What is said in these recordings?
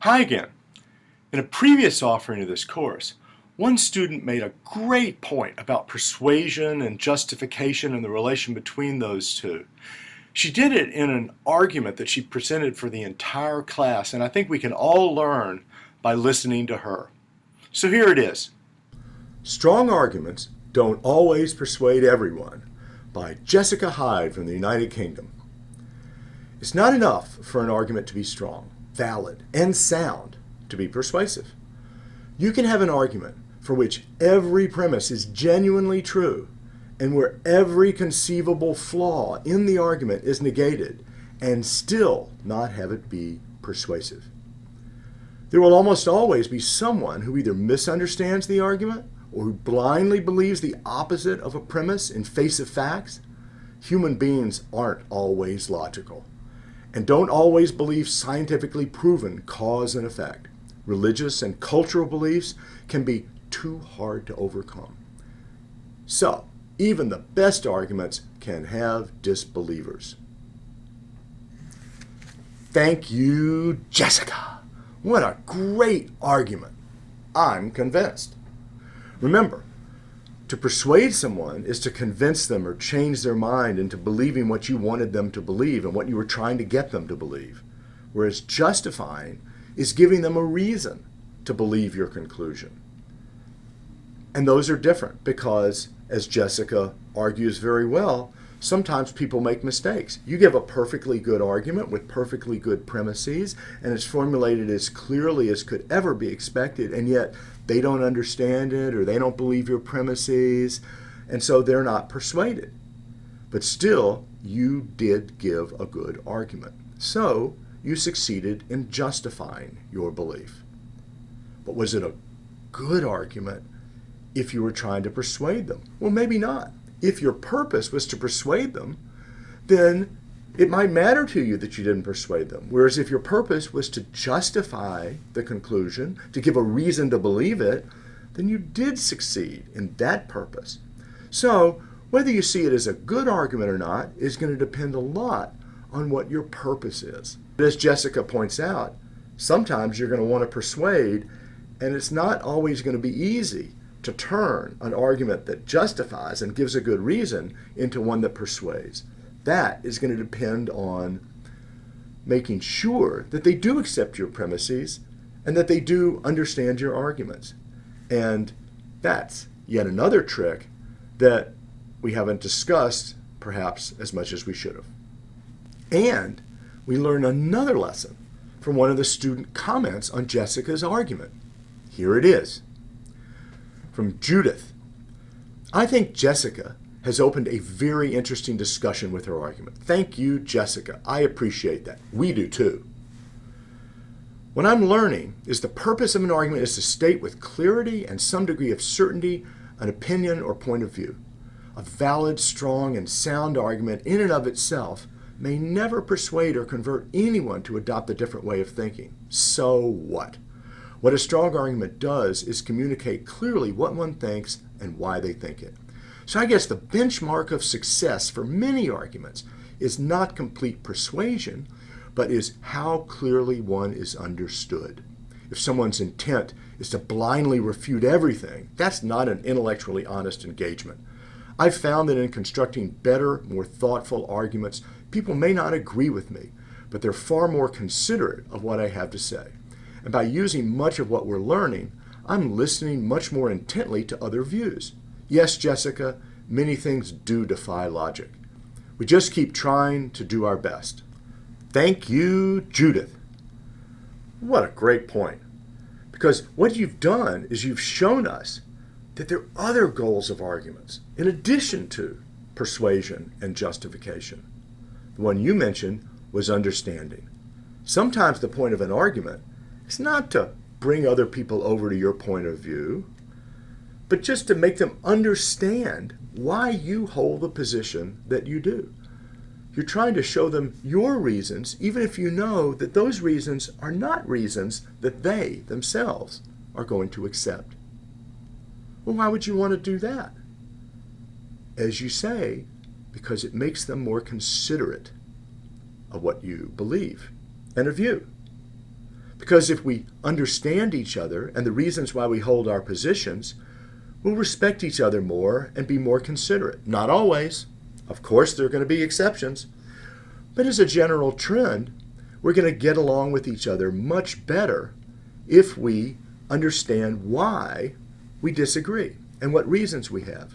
Hi again. In a previous offering of this course, one student made a great point about persuasion and justification and the relation between those two. She did it in an argument that she presented for the entire class, and I think we can all learn by listening to her. So here it is. Strong Arguments Don't Always Persuade Everyone by Jessica Hyde from the United Kingdom. It's not enough for an argument to be strong, valid, and sound to be persuasive. You can have an argument for which every premise is genuinely true and where every conceivable flaw in the argument is negated and still not have it be persuasive. There will almost always be someone who either misunderstands the argument or who blindly believes the opposite of a premise in face of facts. Human beings aren't always logical and don't always believe scientifically proven cause and effect. Religious and cultural beliefs can be too hard to overcome. So, even the best arguments can have disbelievers. Thank you, Jessica. What a great argument. I'm convinced. Remember, to persuade someone is to convince them or change their mind into believing what you wanted them to believe and what you were trying to get them to believe. Whereas justifying is giving them a reason to believe your conclusion. And those are different because, as Jessica argues very well, sometimes people make mistakes. You give a perfectly good argument with perfectly good premises, and it's formulated as clearly as could ever be expected, and yet they don't understand it or they don't believe your premises, and so they're not persuaded. But still, you did give a good argument. So, you succeeded in justifying your belief. But was it a good argument if you were trying to persuade them? Well, maybe not. If your purpose was to persuade them, then it might matter to you that you didn't persuade them. Whereas if your purpose was to justify the conclusion, to give a reason to believe it, then you did succeed in that purpose. So whether you see it as a good argument or not is going to depend a lot on what your purpose is. As Jessica points out, sometimes you're going to want to persuade, and it's not always going to be easy to turn an argument that justifies and gives a good reason into one that persuades. That is going to depend on making sure that they do accept your premises and that they do understand your arguments. And that's yet another trick that we haven't discussed perhaps as much as we should have. And we learn another lesson from one of the student comments on Jessica's argument. Here it is. From Judith. I think Jessica has opened a very interesting discussion with her argument. Thank you, Jessica. I appreciate that. We do too. What I'm learning is the purpose of an argument is to state with clarity and some degree of certainty an opinion or point of view. A valid, strong, and sound argument in and of itself may never persuade or convert anyone to adopt a different way of thinking. So what? What a strong argument does is communicate clearly what one thinks and why they think it. So I guess the benchmark of success for many arguments is not complete persuasion, but is how clearly one is understood. If someone's intent is to blindly refute everything, that's not an intellectually honest engagement. I've found that in constructing better, more thoughtful arguments, people may not agree with me, but they're far more considerate of what I have to say. And by using much of what we're learning, I'm listening much more intently to other views. Yes, Jessica, many things do defy logic. We just keep trying to do our best. Thank you, Judith. What a great point. Because what you've done is you've shown us that there are other goals of arguments in addition to persuasion and justification. The one you mentioned was understanding. Sometimes the point of an argument is not to bring other people over to your point of view, but just to make them understand why you hold the position that you do. You're trying to show them your reasons, even if you know that those reasons are not reasons that they themselves are going to accept. Well, why would you want to do that? As you say, because it makes them more considerate of what you believe and of you. Because if we understand each other and the reasons why we hold our positions, we'll respect each other more and be more considerate. Not always. Of course, there are going to be exceptions. But as a general trend, we're going to get along with each other much better if we understand why we disagree and what reasons we have.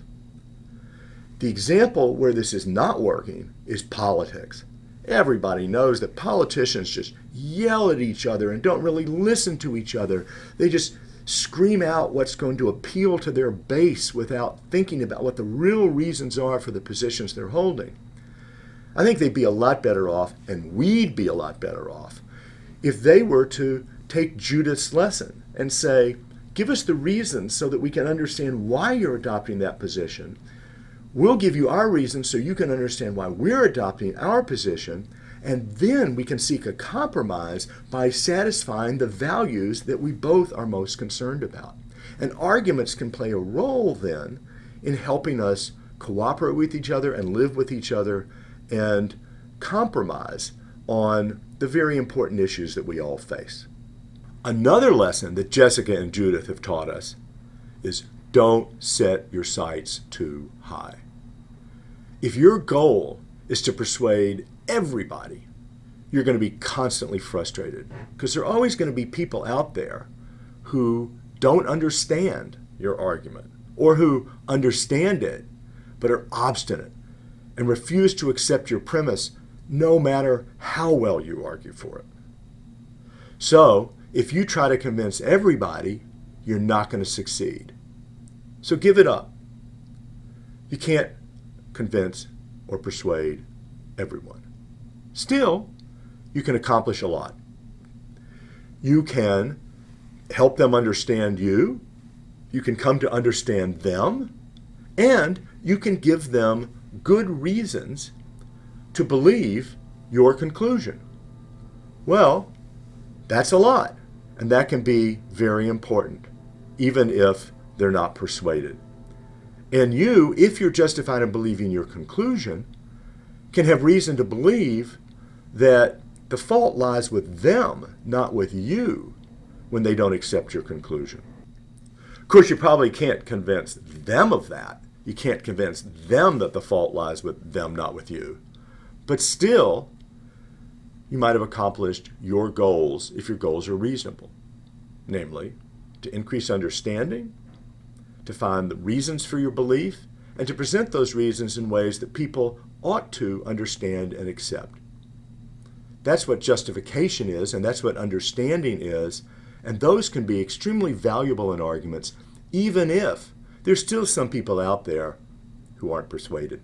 The example where this is not working is politics. Everybody knows that politicians just yell at each other and don't really listen to each other. They just scream out what's going to appeal to their base without thinking about what the real reasons are for the positions they're holding. I think they'd be a lot better off, and we'd be a lot better off, if they were to take Judith's lesson and say, give us the reasons so that we can understand why you're adopting that position. We'll give you our reasons so you can understand why we're adopting our position, and then we can seek a compromise by satisfying the values that we both are most concerned about. And arguments can play a role then in helping us cooperate with each other and live with each other and compromise on the very important issues that we all face. Another lesson that Jessica and Judith have taught us is don't set your sights too high. If your goal is to persuade everybody, you're going to be constantly frustrated because there are always going to be people out there who don't understand your argument or who understand it but are obstinate and refuse to accept your premise no matter how well you argue for it. So, if you try to convince everybody, you're not going to succeed. So give it up. You can't convince or persuade everyone. Still, you can accomplish a lot. You can help them understand you. You can come to understand them. And you can give them good reasons to believe your conclusion. Well, that's a lot. And that can be very important, even if they're not persuaded. And you, if you're justified in believing your conclusion, can have reason to believe that the fault lies with them, not with you, when they don't accept your conclusion. Of course, you probably can't convince them of that. You can't convince them that the fault lies with them, not with you. But still, you might have accomplished your goals if your goals are reasonable. Namely, to increase understanding, to find the reasons for your belief, and to present those reasons in ways that people ought to understand and accept. That's what justification is, and that's what understanding is, and those can be extremely valuable in arguments, even if there's still some people out there who aren't persuaded.